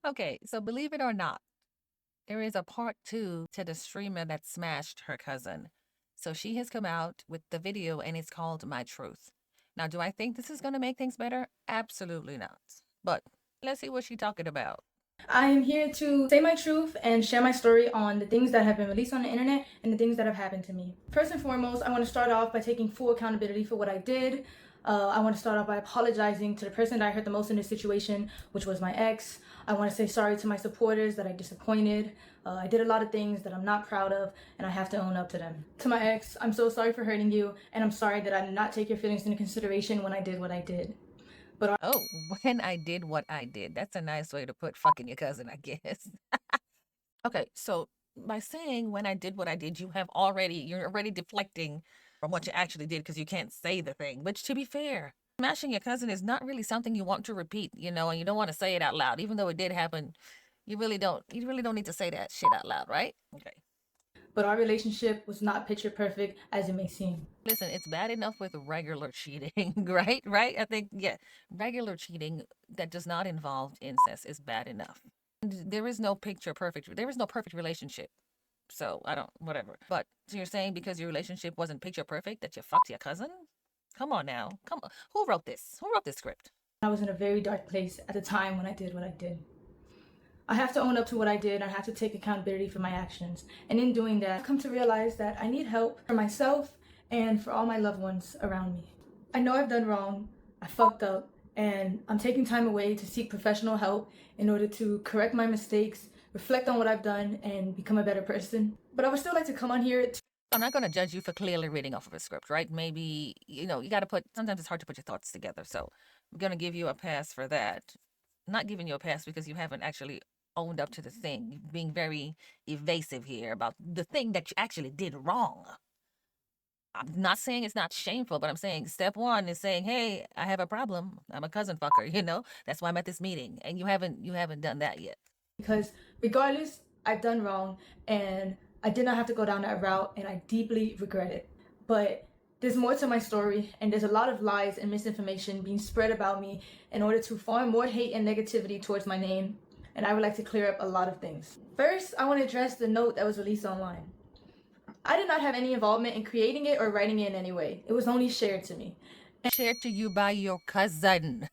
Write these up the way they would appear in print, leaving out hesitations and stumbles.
Okay, so believe it or not, there is a part two to the streamer that smashed her cousin. So she has come out with the video and it's called My Truth. Now, do I think this is going to make things better? Absolutely not. But let's see what she's talking about. I am here to say my truth and share my story on the things that have been released on the internet and the things that have happened to me. First and foremost, I want to start off by taking full accountability for what I did. I want to start off by apologizing to the person that I hurt the most in this situation, which was my ex. I want to say sorry to my supporters that I disappointed. I did a lot of things that I'm not proud of, and I have to own up to them. To my ex, I'm so sorry for hurting you, and I'm sorry that I did not take your feelings into consideration when I did what I did. Oh, when I did what I did. That's a nice way to put fucking your cousin, I guess. Okay, so by saying when I did what I did, you're already deflecting from what you actually did because you can't say the thing. Which, to be fair, smashing your cousin is not really something you want to repeat, and you don't want to say it out loud, even though it did happen. You really don't. You really don't need to say that shit out loud, right? Okay. But our relationship was not picture perfect as it may seem. Listen, it's bad enough with regular cheating, right? Right? I think, yeah, regular cheating that does not involve incest is bad enough. There is no picture perfect. There is no perfect relationship. So I don't, whatever. But so you're saying because your relationship wasn't picture perfect that you fucked your cousin? Come on now. Come on. Who wrote this? Who wrote this script? I was in a very dark place at the time when I did what I did. I have to own up to what I did. I have to take accountability for my actions. And in doing that, I've come to realize that I need help for myself and for all my loved ones around me. I know I've done wrong. I fucked up. And I'm taking time away to seek professional help in order to correct my mistakes, reflect on what I've done, and become a better person. But I would still like to come on here. I'm not going to judge you for clearly reading off of a script, right? Maybe, you got to sometimes it's hard to put your thoughts together. So I'm going to give you a pass for that. Not giving you a pass because you haven't actually owned up to the thing, being very evasive here about the thing that you actually did wrong. I'm not saying it's not shameful, but I'm saying step one is saying, "Hey, I have a problem. I'm a cousin fucker." That's why I'm at this meeting, and you haven't done that yet. Because regardless, I've done wrong and I did not have to go down that route and I deeply regret it. But there's more to my story and there's a lot of lies and misinformation being spread about me in order to farm more hate and negativity towards my name. And I would like to clear up a lot of things. First, I want to address the note that was released online. I did not have any involvement in creating it or writing it in any way. It was only shared to me. Shared to you by your cousin.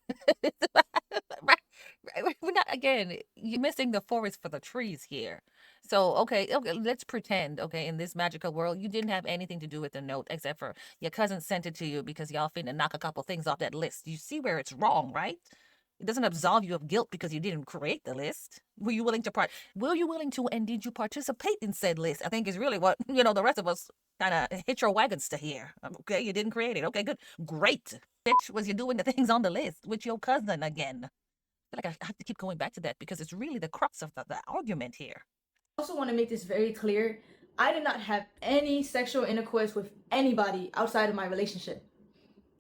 Right, we're not, again, you're missing the forest for the trees here. So, okay, let's pretend, okay, in this magical world, you didn't have anything to do with the note except for your cousin sent it to you because y'all finna knock a couple things off that list. You see where it's wrong, right? It doesn't absolve you of guilt because you didn't create the list. Were you willing to and did you participate in said list? I think is really what, the rest of us kind of hitch our wagons to hear. Okay, you didn't create it. Okay, good. Great. Bitch, was you doing the things on the list with your cousin again? I feel like I have to keep going back to that because it's really the crux of the argument here. I also want to make this very clear. I did not have any sexual intercourse with anybody outside of my relationship.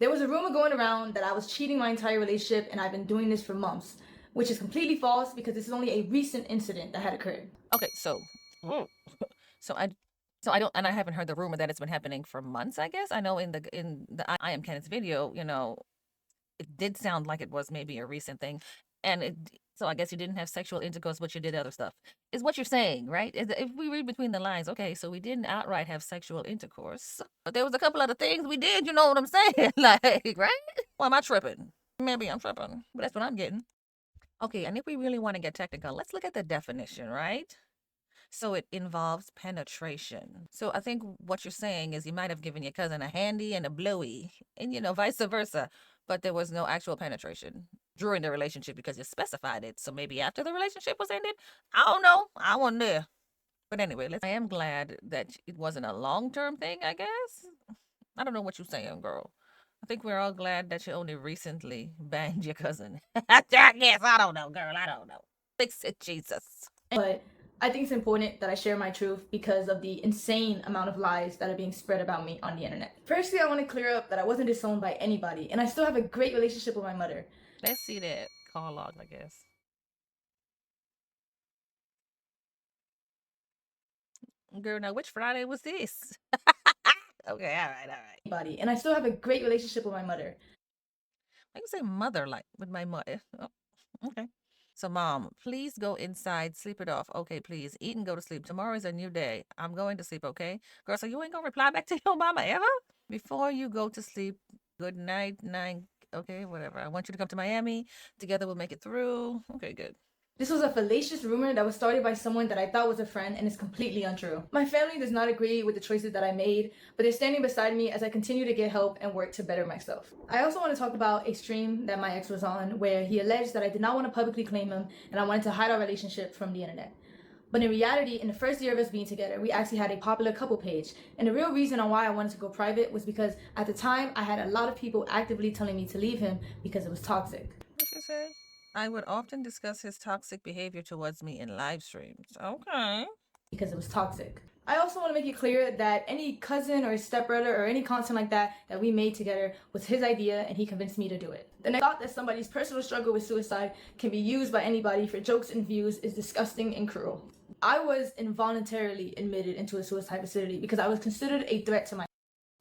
There was a rumor going around that I was cheating my entire relationship and I've been doing this for months, which is completely false because this is only a recent incident that had occurred. Okay, so I don't, and I haven't heard the rumor that it's been happening for months. I guess I know in the I am Kenneth's video, it did sound like it was maybe a recent thing, and so I guess you didn't have sexual intercourse, but you did other stuff. Is what you're saying, right? If we read between the lines, okay, so we didn't outright have sexual intercourse, but there was a couple other things we did. You know what I'm saying? Like, right? Or am I tripping? Maybe I'm tripping, but that's what I'm getting. Okay, and if we really want to get technical, let's look at the definition, right? So it involves penetration. So I think what you're saying is you might have given your cousin a handy and a blowy, and vice versa, but there was no actual penetration during the relationship because you specified it. So maybe after the relationship was ended, I don't know. I wasn't there. But anyway, I am glad that it wasn't a long-term thing, I guess. I don't know what you're saying, girl. I think we're all glad that you only recently banged your cousin. I guess. I don't know, girl. I don't know. Fix it, Jesus. But I think it's important that I share my truth because of the insane amount of lies that are being spread about me on the internet. Firstly, I want to clear up that I wasn't disowned by anybody, and I still have a great relationship with my mother. Let's see that call log, I guess. Girl, now which Friday was this? Okay, all right. And I still have a great relationship with my mother. I can say mother like with my mother. Oh, okay. So, mom, please go inside, sleep it off. Okay, please eat and go to sleep. Tomorrow is a new day. I'm going to sleep, okay? Girl, so you ain't gonna reply back to your mama ever? Before you go to sleep, good night, night. Okay, whatever. I want you to come to Miami. Together we'll make it through. Okay, good. This was a fallacious rumor that was started by someone that I thought was a friend and is completely untrue. My family does not agree with the choices that I made, but they're standing beside me as I continue to get help and work to better myself. I also want to talk about a stream that my ex was on where he alleged that I did not want to publicly claim him and I wanted to hide our relationship from the internet. But in reality, in the first year of us being together, we actually had a popular couple page. And the real reason on why I wanted to go private was because at the time, I had a lot of people actively telling me to leave him because it was toxic. What you say? I would often discuss his toxic behavior towards me in live streams. Okay. Because it was toxic. I also want to make it clear that any cousin or stepbrother or any content like that that we made together was his idea and he convinced me to do it. The thought that somebody's personal struggle with suicide can be used by anybody for jokes and views is disgusting and cruel. I was involuntarily admitted into a suicide facility because I was considered a threat to my.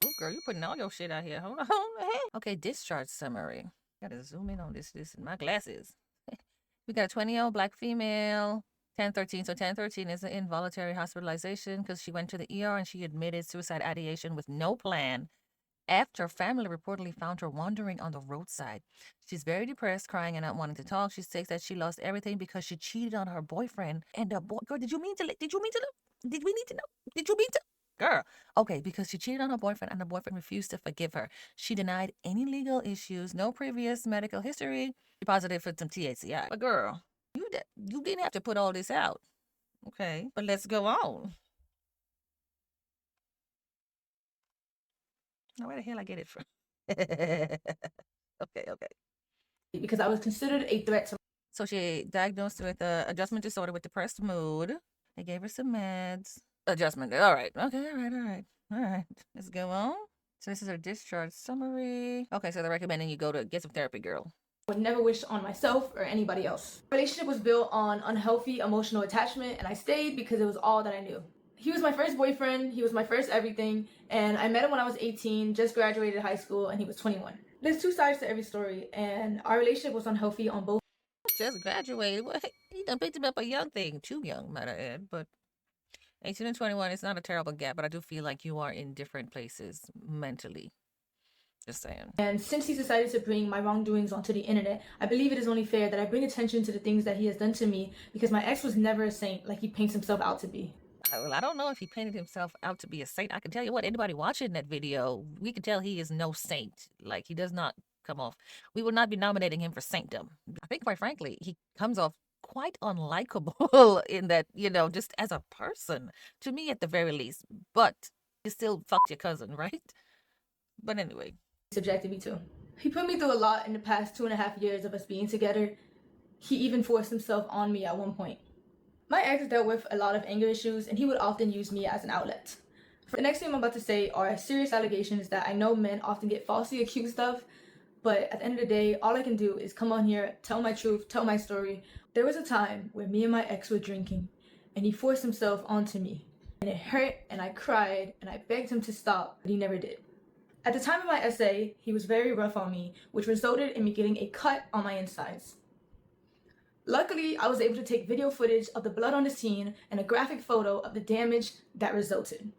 Ooh, girl, you putting all your shit out here. Hold on. Okay, discharge summary. Gotta zoom in on this in my glasses. We got a 20-year-old black female, 1013. So 1013 is an involuntary hospitalization because she went to the ER and she admitted suicide ideation with no plan after family reportedly found her wandering on the roadside. She's very depressed, crying and not wanting to talk. She states that she lost everything because she cheated on her boyfriend. And the boy, girl, did you mean to know? Did we need to know? Did you mean to? Girl, okay, because she cheated on her boyfriend and the boyfriend refused to forgive her. She denied any legal issues, no previous medical history. She positive for some THCI. But girl, you didn't have to put all this out. Okay, but let's go on. Now, where the hell I get it from? Okay. Because I was considered a threat to. So she diagnosed with adjustment disorder with depressed mood. They gave her some meds. Adjustment. All right. Okay. All right. Let's go on. So this is her discharge summary. Okay. So they're recommending you go to get some therapy, girl. Would never wish on myself or anybody else. The relationship was built on unhealthy emotional attachment, and I stayed because it was all that I knew. He was my first boyfriend, he was my first everything, and I met him when I was 18, just graduated high school, and he was 21. There's two sides to every story, and our relationship was unhealthy on both. Just graduated. What? He done picked him up a young thing. Too young, might I add, but 18 and 21 is not a terrible gap, but I do feel like you are in different places mentally. Just saying. And since he's decided to bring my wrongdoings onto the internet, I believe it is only fair that I bring attention to the things that he has done to me because my ex was never a saint like he paints himself out to be. Well, I don't know if he painted himself out to be a saint. I can tell you what, anybody watching that video, we can tell he is no saint. Like, he does not come off. We will not be nominating him for saintdom. I think, quite frankly, he comes off quite unlikable in that, just as a person, to me at the very least. But you still fucked your cousin, right? But anyway. Subjected me to. He put me through a lot in the past 2.5 years of us being together. He even forced himself on me at one point. My ex dealt with a lot of anger issues and he would often use me as an outlet. The next thing I'm about to say are serious allegations that I know men often get falsely accused of, but at the end of the day, all I can do is come on here, tell my truth, tell my story. There was a time where me and my ex were drinking and he forced himself onto me. And it hurt and I cried and I begged him to stop, but he never did. At the time of my essay, he was very rough on me, which resulted in me getting a cut on my insides. Luckily, I was able to take video footage of the blood on the scene and a graphic photo of the damage that resulted.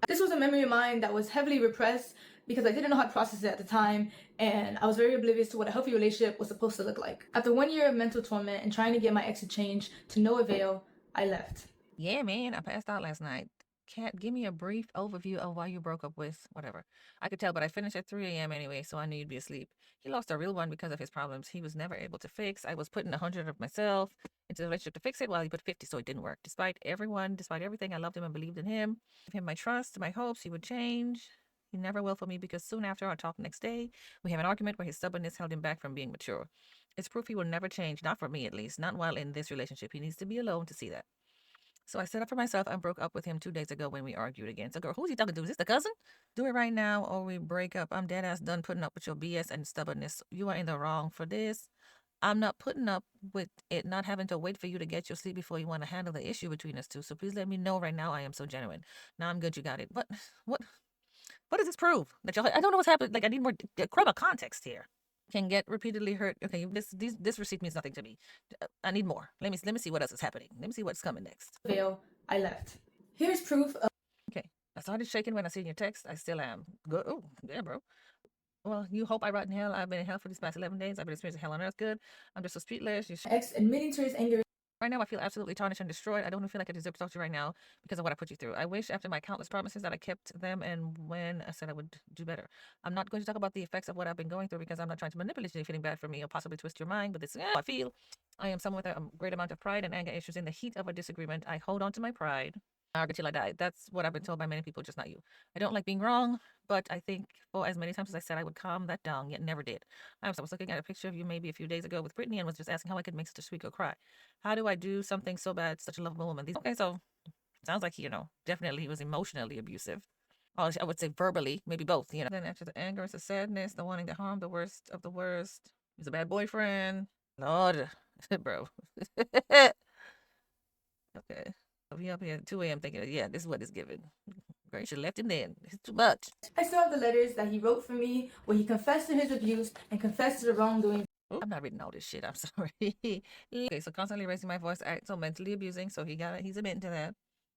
This was a memory of mine that was heavily repressed because I didn't know how to process it at the time, and I was very oblivious to what a healthy relationship was supposed to look like. After 1 year of mental torment and trying to get my ex to change to no avail, I left. Yeah, man, I passed out last night. Cat, give me a brief overview of why you broke up with whatever. I could tell, but I finished at 3 a.m. anyway, so I knew you'd be asleep. He lost a real one because of his problems he was never able to fix. I was putting 100 of myself into the relationship to fix it while he put 50, so it didn't work. Despite everything, I loved him and believed in him. Gave him my trust, my hopes he would change. He never will for me because soon after our talk next day, we have an argument where his stubbornness held him back from being mature. It's proof he will never change, not for me at least, not while in this relationship. He needs to be alone to see that. So I set up for myself and broke up with him 2 days ago when we argued again. So girl, who's he talking to? Is this the cousin? Do it right now or we break up. I'm dead ass done putting up with your BS and stubbornness. You are in the wrong for this. I'm not putting up with it not having to wait for you to get your sleep before you want to handle the issue between us two. So please let me know right now. I am so genuine. Now I'm good. You got it. But what? What does this prove? That y'all? I don't know what's happening. Like I need more crumb of context here. Can get repeatedly hurt. Okay, this receipt means nothing to me. I need more. Let me see what else is happening. Let me see what's coming next. Veil, I left. Here's proof of Okay, I started shaking when I seen your text. I still am. Good. Oh, yeah, bro. Well, you hope I rot in hell. I've been in hell for these past 11 days. I've been experiencing hell on earth. Good. I'm just so streetless. my ex admitting to his anger. Right now, I feel absolutely tarnished and destroyed. I don't even feel like I deserve to talk to you right now because of what I put you through. I wish after my countless promises that I kept them and when I said I would do better. I'm not going to talk about the effects of what I've been going through because I'm not trying to manipulate you feeling bad for me or possibly twist your mind, but this is how I feel. I am someone with a great amount of pride and anger issues. In the heat of a disagreement, I hold on to my pride. I argue till I die. That's what I've been told by many people, just not you. I don't like being wrong, but I think for as many times as I said I would calm that down, yet never did. I was looking at a picture of you maybe a few days ago with Brittany and was just asking how I could make such a sweet girl cry. How do I do something so bad, such a lovable woman? Okay, so sounds like definitely he was emotionally abusive. Or I would say verbally, maybe both. Then after the anger, it's the sadness, the wanting to harm, the worst of the worst. He's a bad boyfriend. Lord, bro. Okay. I'll be up here at 2 a.m. thinking, yeah, this is what it's given. Girl, you should have left him then. It's too much. I still have the letters that he wrote for me where he confessed to his abuse and confessed to the wrongdoing. I'm not reading all this shit. I'm sorry. Okay, so constantly raising my voice, so mentally abusing. So he's admitting to that.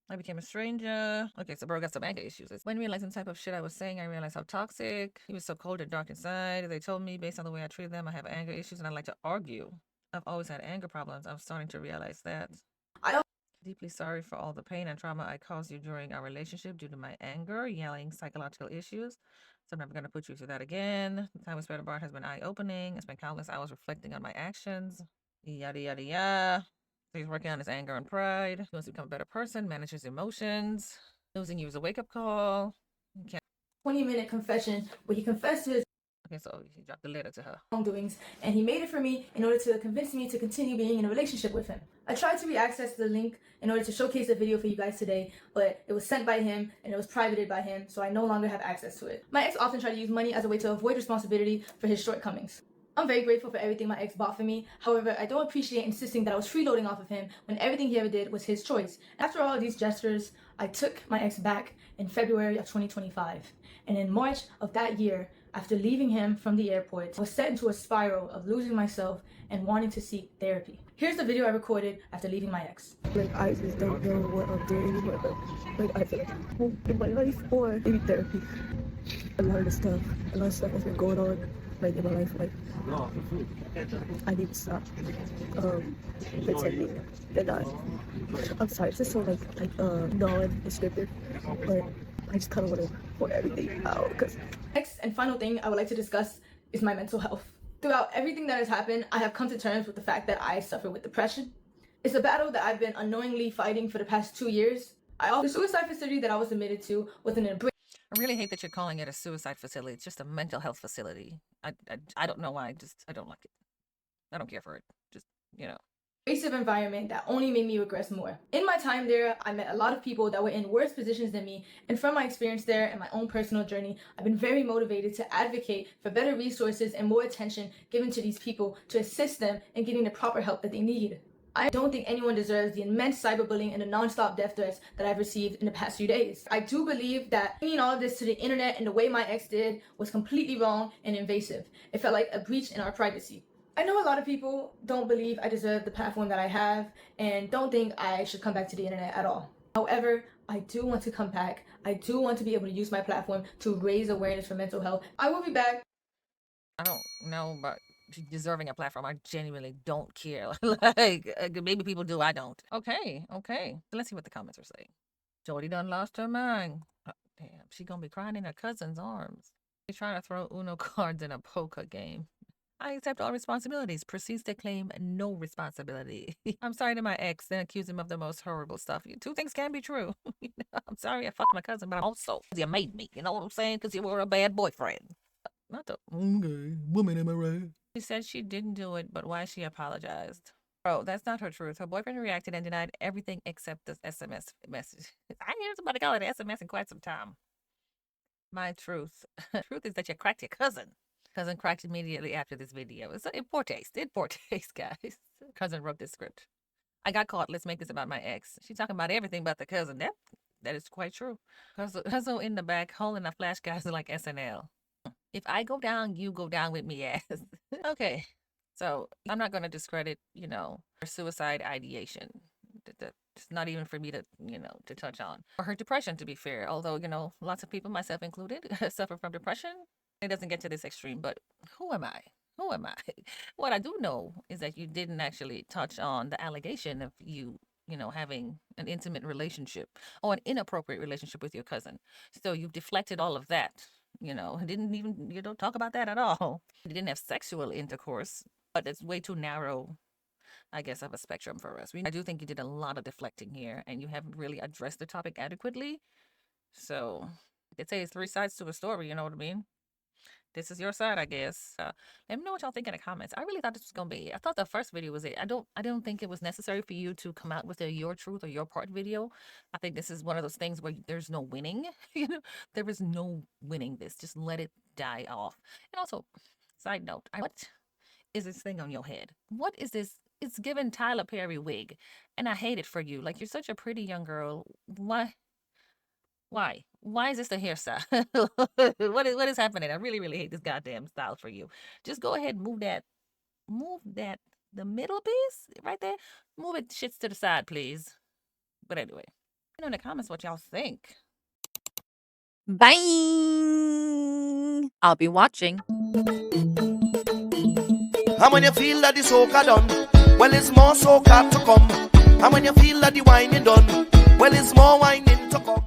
I became a stranger. Okay, so bro got some anger issues. When realizing the type of shit I was saying, I realized how toxic. He was so cold and dark inside. They told me based on the way I treated them, I have anger issues and I like to argue. I've always had anger problems. I'm starting to realize that. I Deeply sorry for all the pain and trauma I caused you during our relationship due to my anger, yelling, psychological issues. So I'm never going to put you through that again. The time we spent apart has been eye-opening. I spent countless hours reflecting on my actions. Yada, yada, yada. So he's working on his anger and pride. He wants to become a better person, manage his emotions. Losing you was a wake-up call. 20-minute confession where he confessed to his Okay, so he dropped the letter to her. wrongdoings, and he made it for me in order to convince me to continue being in a relationship with him. I tried to re-access the link in order to showcase a video for you guys today, but it was sent by him and it was privated by him, so I no longer have access to it. My ex often tried to use money as a way to avoid responsibility for his shortcomings. I'm very grateful for everything my ex bought for me. However, I don't appreciate insisting that I was freeloading off of him when everything he ever did was his choice. After all of these gestures, I took my ex back in February of 2025. And in March of that year, after leaving him from the airport, I was set into a spiral of losing myself and wanting to seek therapy. Here's the video I recorded after leaving my ex. Like, I just don't know what I'm doing anymore. Like, I feel in my life or maybe therapy. A lot of stuff has been going on, like, in my life. Like, I need to stop pretending that I'm sorry, it's just so, like non-descriptive, but I just kind of want to pour everything out, because... Next and final thing I would like to discuss is my mental health. Throughout everything that has happened, I have come to terms with the fact that I suffer with depression. It's a battle that I've been unknowingly fighting for the past 2 years. The suicide facility that I was admitted to was an embrace. I really hate that you're calling it a suicide facility. It's just a mental health facility. I don't know why. I don't like it. I don't care for it. Just. Abrasive environment that only made me regress more. In my time there, I met a lot of people that were in worse positions than me, and from my experience there and my own personal journey, I've been very motivated to advocate for better resources and more attention given to these people to assist them in getting the proper help that they need. I don't think anyone deserves the immense cyberbullying and the non-stop death threats that I've received in the past few days. I do believe that bringing all of this to the internet and the way my ex did was completely wrong and invasive. It felt like a breach in our privacy. I know a lot of people don't believe I deserve the platform that I have and don't think I should come back to the internet at all. However, I do want to come back. I do want to be able to use my platform to raise awareness for mental health. I will be back. I don't know about deserving a platform. I genuinely don't care. Like, maybe people do. I don't. Okay. So let's see what the comments are saying. Jody done lost her mind. Oh, damn, she gonna be crying in her cousin's arms. She's trying to throw Uno cards in a poker game. I accept all responsibilities. Proceeds to claim no responsibility. I'm sorry to my ex, then accuse him of the most horrible stuff. Two things can be true. I'm sorry I fucked my cousin, but I'm also you made me. You know what I'm saying? Because you were a bad boyfriend. Not the okay woman, am I right? She said she didn't do it, but why she apologized? Bro, that's not her truth. Her boyfriend reacted and denied everything except the SMS message. I ain't heard somebody call it SMS in quite some time. My truth. Truth is that you cracked your cousin. Cousin cracked immediately after this video. It's in poor taste. In poor taste, guys. Cousin wrote this script. I got caught. Let's make this about my ex. She's talking about everything but the cousin. That is quite true. Cousin in the back holding a flash guys like SNL. If I go down, you go down with me ass. Okay. So I'm not going to discredit, her suicide ideation. It's not even for me to, to touch on. Or her depression, to be fair. Although, lots of people, myself included, suffer from depression. It doesn't get to this extreme, but who am I? Who am I? What I do know is that you didn't actually touch on the allegation of you, having an intimate relationship or an inappropriate relationship with your cousin. So you've deflected all of that, didn't even, talk about that at all. You didn't have sexual intercourse, but it's way too narrow, I guess, of a spectrum for us. I do think you did a lot of deflecting here and you haven't really addressed the topic adequately. So they say it's 3 sides to a story, you know what I mean? This is your side, I guess. Let me know what y'all think in the comments. I really thought this was gonna be. I thought the first video was it. I don't think it was necessary for you to come out with a your truth or your part video. I think this is one of those things where there's no winning. There is no winning this. Just let it die off. And also, side note, what is this thing on your head? What is this? It's given Tyler Perry wig, and I hate it for you. Like, you're such a pretty young girl. Why? Why is this the hairstyle? What is happening? I really, really hate this goddamn style for you. Just go ahead and move that, the middle piece right there. Move it shits to the side, please. But anyway, in the comments what y'all think. Bye. I'll be watching. And when you feel that the soca done, well, it's more soca to come. And when you feel that the whining done, well, it's more whining to come.